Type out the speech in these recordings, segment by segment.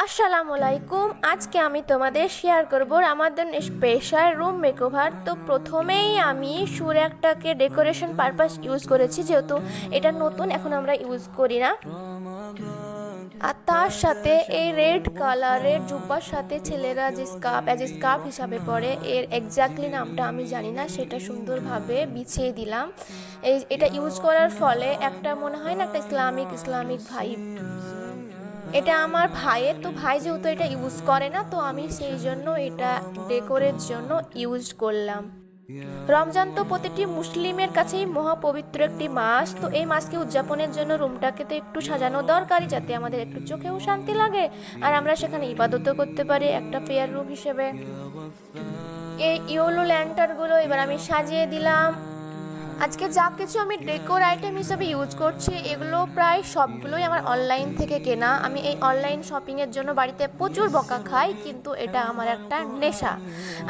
আসসালামু আলাইকুম। আজকে আমি তোমাদের শেয়ার করব আমাদের স্পেশাল রুম মেকওভার। তো প্রথমেই আমি সুরেকটাকে ডেকোরেশন পারপাস ইউজ করেছি, যেহেতু এটা নতুন, এখন আমরা ইউজ করি না। আর তার সাথে এই রেড কালারের জুব্বার সাথে ছেলেরা যে স্কার্ফ হিসাবে পরে, এর এক্স্যাক্টলি নামটা আমি জানি না, সেটা সুন্দরভাবে বিছিয়ে দিলাম। এটা ইউজ করার ফলে একটা মনে হয় না, একটা ইসলামিক ভাইব। এটা আমার ভাইয়ের, তো ভাই যেহেতু এটা ইউজ করে না, তো আমি সেই জন্য এটা ডেকোরের জন্য ইউজ করলাম। রমজান তো প্রতিটি মুসলিমের কাছেই মহাপবিত্র একটি মাস। তো এই মাসকে উদযাপনের জন্য রুমটাকে তো একটু সাজানো দরকারি, যাতে আমাদের একটু চোখেও শান্তি লাগে আর আমরা সেখানে ইবাদতও করতে পারি একটা প্রেয়ার রুম হিসেবে। এই ইয়েলো ল্যান্টারগুলো এবার আমি সাজিয়ে দিলাম। আজকে যা কিছু আমি ডেকোর আইটেম হিসেবে ইউজ করছি, এগুলো প্রায় সবগুলোই আমার অনলাইন থেকে কেনা। আমি এই অনলাইন শপিংয়ের জন্য বাড়িতে প্রচুর বকা খাই, কিন্তু এটা আমার একটা নেশা।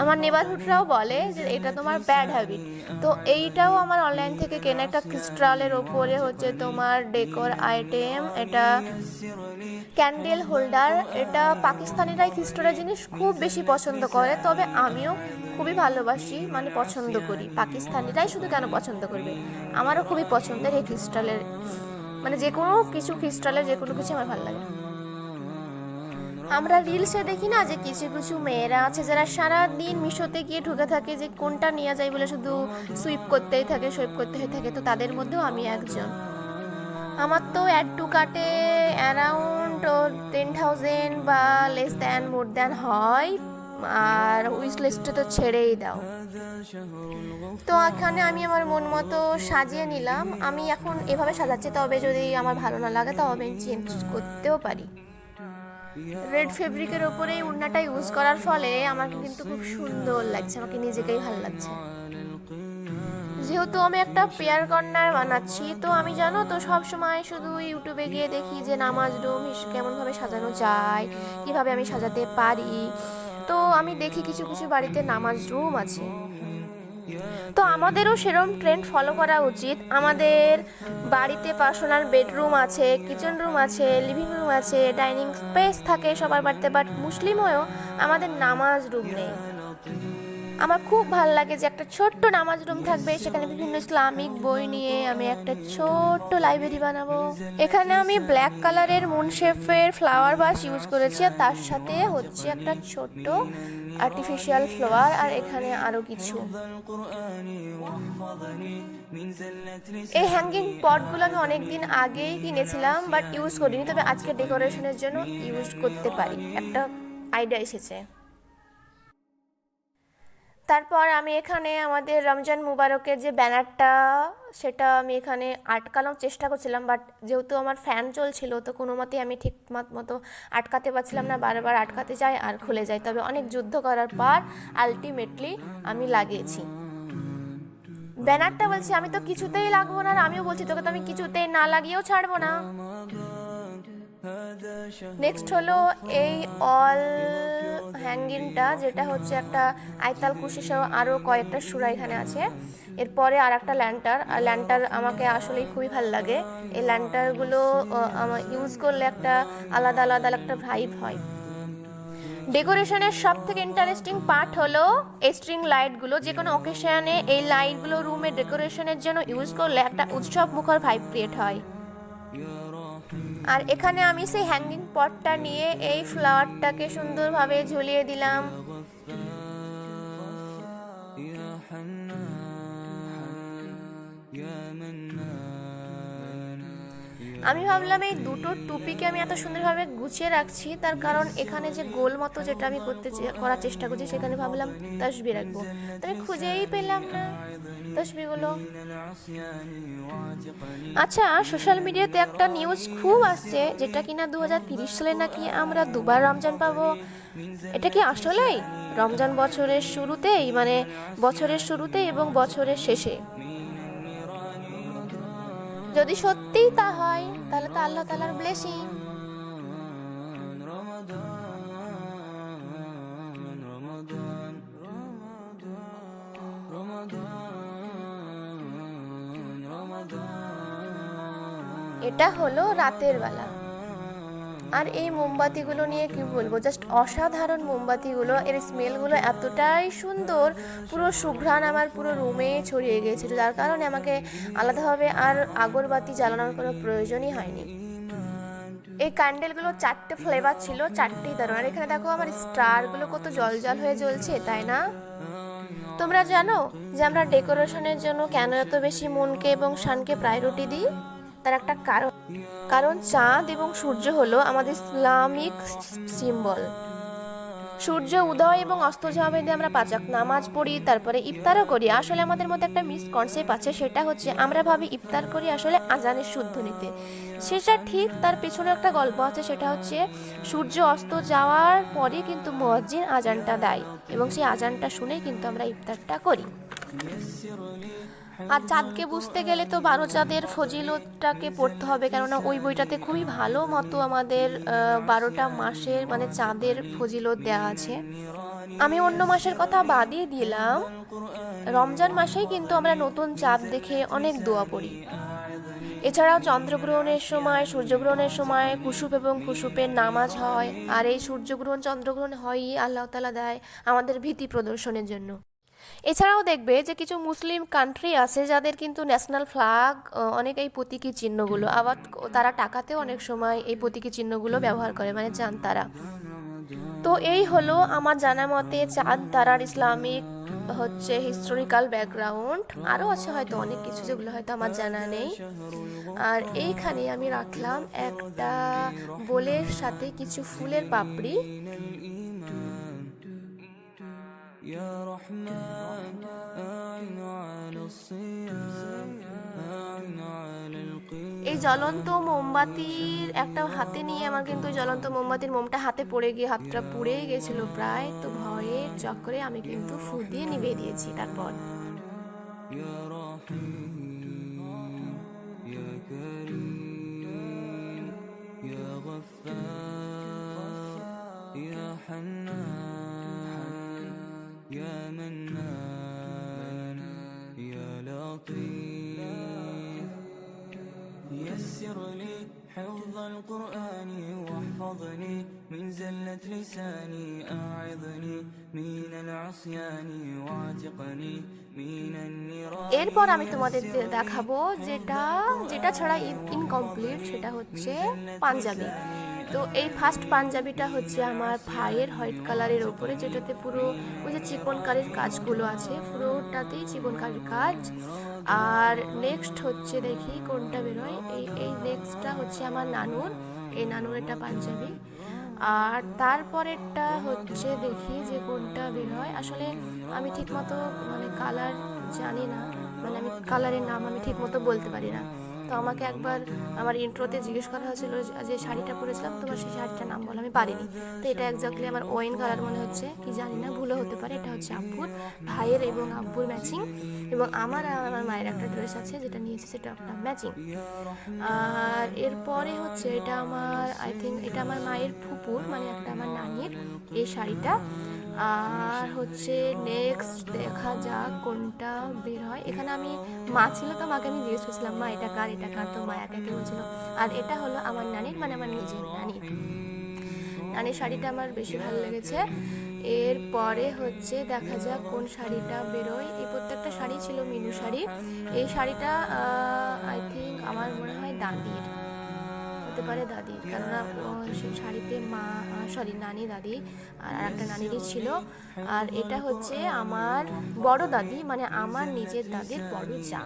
আমার নেবারহুডরাও বলে যে এটা তোমার ব্যাড হ্যাবিট। তো এইটাও আমার অনলাইন থেকে কেনা, একটা ক্রিস্টালের ওপরে হচ্ছে তোমার ডেকোর আইটেম। এটা ক্যান্ডেল হোল্ডার। এটা পাকিস্তানিরাই ক্রিস্টালের জিনিস খুব বেশি পছন্দ করে, তবে আমিও খুবই ভালোবাসি, মানে পছন্দ করি। পাকিস্তানিরাই শুধু কেন পছন্দ করবে, আমারও খুবই পছন্দের এই ক্রিস্টালের, মানে যে কোনো কিছু ক্রিস্টালের যে কোনো কিছু আমার ভালো লাগে। আমরা রিলসে দেখি না যে কিছু কিছু মেয়েরা আছে যারা সারা দিন মিশোতে গিয়ে ঢুকে থাকে, যে কোনটা নিয়ে যায় বলে শুধু সুইপ করতেই থাকে। তো তাদের মধ্যেও আমি একজন। আমার তো অ্যাড টু কার্টে অ্যারাউন্ড 10,000 বা লেস দ্যান মোর দ্যান হয়, আর উইশ লিস্টে তো ছেড়েই দাও। তো এখানে আমি আমার মন মতো সাজিয়ে নিলাম। আমি এখন এভাবে সাজাচ্ছি, তবে যদি আমার ভালো না লাগে তবে আমি চেঞ্জ করতেও পারি। রেড ফেব্রিকের ওপরে এই ওড়নাটা ইউজ করার ফলে আমাকে কিন্তু খুব সুন্দর লাগছে, আমাকে নিজেকেই ভালো লাগছে। যেহেতু আমি একটা পেয়ার কর্নার বানাচ্ছি, তো আমি জানো তো সব সময় শুধু ইউটিউবে গিয়ে দেখি যে নামাজ রুম কেমনভাবে সাজানো যায়, কিভাবে আমি সাজাতে পারি। তো আমি দেখি কিছু কিছু বাড়িতে নামাজ রুম আছে, তো আমাদেরও সেরকম ট্রেন্ড ফলো করা উচিত। আমাদের বাড়িতে পার্সোনাল বেডরুম আছে, কিচেন রুম আছে, লিভিং রুম আছে, ডাইনিং স্পেস থাকে সবার বাড়িতে, বাট মুসলিম হয়েও আমাদের নামাজ রুম নেই। আমার খুব ভালো লাগে যে একটা ছোট্ট নামাজ রুম থাকবে, সেখানে বিভিন্ন ইসলামিক বই নিয়ে আমি একটা ছোট্ট লাইব্রেরি বানাবো। এখানে আমি ব্ল্যাক কালারের মুন শেপের ফ্লাওয়ার ভাস ইউজ করেছি, আর তার সাথে হচ্ছে একটা ছোট্ট আর্টিফিশিয়াল ফ্লাওয়ার, আর এখানে আরো কিছু। এই হ্যাঙ্গিং পটগুলো আমি অনেকদিন আগেই কিনেছিলাম, বাট ইউজ করিনি, তবে আজকে ডেকোরেশনের জন্য ইউজ করতে পারি, একটা আইডিয়া এসেছে। তারপর আমি এখানে আমাদের রমজান মুবারকের যে ব্যানারটা, সেটা আমি এখানে আটকানোর চেষ্টা করছিলাম, বাট যেহেতু আমার ফ্যান চলছিল, তো কোনো মতেই আমি ঠিক মতো আটকাতে পারছিলাম না, বারবার আটকাতে যাই আর খুলে যায়। তবে অনেক যুদ্ধ করার পর আলটিমেটলি আমি লাগিয়েছি ব্যানারটা। বলছি আমি তো কিছুতেই লাগবো না, আর আমিও বলছি তোকে তো আমি কিছুতেই না লাগিয়েও ছাড়বো না। নেক্সট হলো এই অল হ্যাঙ্গিংটা, যেটা হচ্ছে একটা আইতাল কুশি সহ আরও কয়েকটা সুরা এখানে আছে। এরপরে আর একটা ল্যান্টার আমাকে আসলেই খুবই ভালো লাগে। এই ল্যান্টারগুলো ইউজ করলে একটা আলাদা একটা ভাইব হয়। ডেকোরেশনের সব থেকে ইন্টারেস্টিং পার্ট হলো এই স্ট্রিং লাইটগুলো। যে কোনো অকেশনে এই লাইটগুলো রুমে ডেকোরেশনের জন্য ইউজ করলে একটা উৎসব মুখর ভাইব ক্রিয়েট হয়। আর এখানে আমি সেই হ্যাঙ্গিং পটটা নিয়ে এই ফ্লাওয়ারটাকে সুন্দরভাবে ঝুলিয়ে দিলাম। আমি ভাবলাম এই দুটো টুপিকে আমি এত সুন্দরভাবে গুছিয়ে রাখছি, তার কারণ এখানে যে গোল মতো যেটা আমি করার চেষ্টা করছি, সেখানে ভাবলাম তসবি রাখবো, তো আমি খুঁজেই পেলাম না তসবিগুলো। আচ্ছা, সোশ্যাল মিডিয়াতে একটা নিউজ খুব আসছে, যেটা কিনা 2030 সালে নাকি আমরা দুবার রমজান পাবো। এটা কি আসলেই? রমজান বছরের শুরুতেই, মানে বছরের শুরুতেই এবং বছরের শেষে? যদি সত্যিই তা হয়, তাহলে তো আল্লাহ তাআলার ব্লেসিং। এটা হলো রাতের বেলা। আর এই মোমবাতিগুলো নিয়ে কি বলবো, জাস্ট অসাধারণ মোমবাতিগুলো, এর স্মেলগুলো এতটাই সুন্দর, পুরো সুঘ্রাণ আমার পুরো রুমে ছড়িয়ে গিয়েছিল, যার কারণে আমাকে আলাদাভাবে আর আগরবাতি জ্বালানোর কোনো প্রয়োজনই হয়নি। এই ক্যান্ডেলগুলো 4টে ফ্লেভার ছিল, 4টেই দারুণ। আর এখানে দেখো আমার স্টারগুলো কত জল জল হয়ে জ্বলছে, তাই না? তোমরা জানো যে আমরা ডেকোরেশনের জন্য কেন এত বেশি মুনকে এবং সানকে প্রায়োরিটি দিই? তার একটা কারণ চাঁদ এবং সূর্য হলো আমাদের ইসলামিক সিম্বল। সূর্য উদয় এবং অস্ত যাওয়া বেঁধে আমরা 5 ওয়াক্ত নামাজ পড়ি, তারপরে ইফতারও করি। আসলে আমাদের মধ্যে একটা মিসকনসেপ্ট আছে, সেটা হচ্ছে আমরা ভাবি ইফতার করি আসলে আজানের শুদ্ধ নিতে। সেটা ঠিক, তার পেছনে একটা গল্প আছে, সেটা হচ্ছে সূর্য অস্ত যাওয়ার পরে কিন্তু মুয়াজ্জিন আজানটা দেয় এবং সেই আজানটা শুনেই কিন্তু আমরা ইফতারটা করি। আর চাঁদকে বুঝতে গেলে তো 12 চাঁদের ফজিলতটাকে পড়তে হবে, কেননা ওই বইটাতে খুবই ভালো মতো আমাদের 12টা মাসের মানে চাঁদের ফজিলত দেওয়া আছে। আমি অন্য মাসের কথা বাদই দিলাম, রমজান মাসেই কিন্তু আমরা নতুন চাঁদ দেখে অনেক দোয়া পড়ি। এছাড়াও চন্দ্রগ্রহণের সময়, সূর্যগ্রহণের সময় কুসুপ এবং কুসুপের নামাজ হয়। আর এই সূর্যগ্রহণ চন্দ্রগ্রহণ হয়ই আল্লাহ তাআলা দেয় আমাদের ভীতি প্রদর্শনের জন্য। এছাড়াও দেখবে যে কিছু মুসলিম কান্ট্রি আছে যাদের কিন্তু ন্যাশনাল ফ্ল্যাগ অনেক এই প্রতীকী চিহ্নগুলো, আবার তারা টাকাতেও অনেক সময় এই প্রতীকী চিহ্নগুলো ব্যবহার করে, মানে চাঁদ তারা। তো এই হলো আমার জানা মতে চাঁদ তারার ইসলামিক হচ্ছে হিস্টোরিক্যাল ব্যাকগ্রাউন্ড। আরও আছে হয়তো অনেক কিছু যেগুলো হয়তো আমার জানা নেই। আর এইখানে আমি রাখলাম একটা বোলের সাথে কিছু ফুলের পাপড়ি। يا رحمن أعن على الصيام أعن على القيام। এই জ্বলন্ত মোমবাতির একটা হাতে নিয়ে আমার কিন্তু জ্বলন্ত মোমবাতির মোমটা হাতে পড়ে গিয়ে হাতটা পুড়ে গেছিল প্রায়, তো ভয়ের চক্করে আমি কিন্তু ফু দিয়ে নিভিয়ে দিয়েছি। তারপর يا رحيم يا كريم يا غفار يا حنان يا منان يا لطيف يسر لي حفظ القرآن واحفظني من زلة لساني أعظني من العصيان واعتقني من النيران। এরপর আমি তোমাদের দেখাবো যেটা ছাড়া ইনকমপ্লিট, সেটা হচ্ছে পাঞ্জাবি। তো এই ফার্স্ট পাঞ্জাবিটা হচ্ছে আমার ভাইয়ের হোয়াইট কালারের ওপরে, যেটাতে পুরো ওই যে চিকনকারির কাজগুলো আছে, পুরোটাতেই চিকনকারির কাজ। আর নেক্সট হচ্ছে দেখি কোনটা বেরোয়, এই নেক্সটটা হচ্ছে আমার নানুর, এই নানুর এটা পাঞ্জাবি। আর তারপরেরটা হচ্ছে দেখি যে কোনটা বেরোয়। আসলে আমি ঠিকমতো মানে কালার জানি না, মানে আমি কালারের নাম আমি ঠিকমতো বলতে পারি না। তো আমাকে একবার আমার ইন্ট্রোতে জিজ্ঞেস করা হয়েছিল যে শাড়িটা পরেছিলাম, তোমার সেই শাড়িটার নাম বলো, আমি পারিনি। তো এটা এক্স্যাক্টলি আমার ওয়াইন কালার মনে হচ্ছে, কি জানি না, ভুলও হতে পারে। এটা হচ্ছে আব্বুর, ভাইয়ের এবং আব্বুর ম্যাচিং, এবং আমার আর আমার মায়ের একটা ড্রেস আছে যেটা নিয়েছি, সেটা একটা ম্যাচিং। আর এরপরে হচ্ছে এটা আমার আই থিঙ্ক এটা আমার মায়ের ফুপুর, মানে একটা আমার নানির এই শাড়িটা। আর হচ্ছে নেক্সট দেখা যাক কোনটা বের হয়। এখানে আমি মা ছিল, তো মাকে আমি জিজ্ঞেস করছিলাম মা এটা কার, তো মা একা কে বলছিল। আর এটা হলো আমার নানির, মানে আমার নিজের নানির শাড়িটা আমার বেশি ভালো লেগেছে। এরপরে হচ্ছে দেখা যাক কোন শাড়িটা বেরোয়। এই প্রত্যেকটা শাড়ি ছিল মিনু শাড়ি। এই শাড়িটা আই থিঙ্ক আমার মনে হয় দাদির হতে পারে, দাদি, কেননা সেই শাড়িতে নানি, দাদি আর একটা নানিরই ছিল। আর এটা হচ্ছে আমার বড় দাদি, মানে আমার নিজের দাদির বড় যা।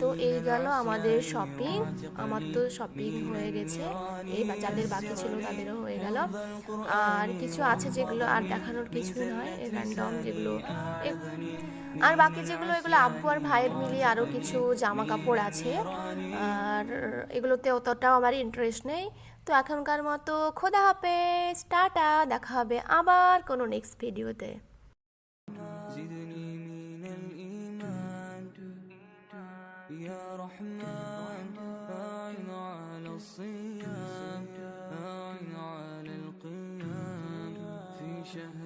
তো এই গেল আমাদের শপিং। আমার তো শপিং হয়ে গেছে, এই যাদের বাকি ছিল তাদেরও হয়ে গেল। আর কিছু আছে যেগুলো আর দেখানোর কিছুই নয়, র্যান্ডম যেগুলো, আর বাকি যেগুলো এগুলো আব্বু আর ভাইয়ের মিলিয়ে আরও কিছু জামা কাপড় আছে। আর এগুলোতে অতটাও আমার ইন্টারেস্ট নেই। তো এখনকার মতো খোদা হাফেজ, টাটা, দেখা হবে আবার কোনো নেক্সট ভিডিওতে। يا رحمن أعن على الصيام أعن على القيام في شهر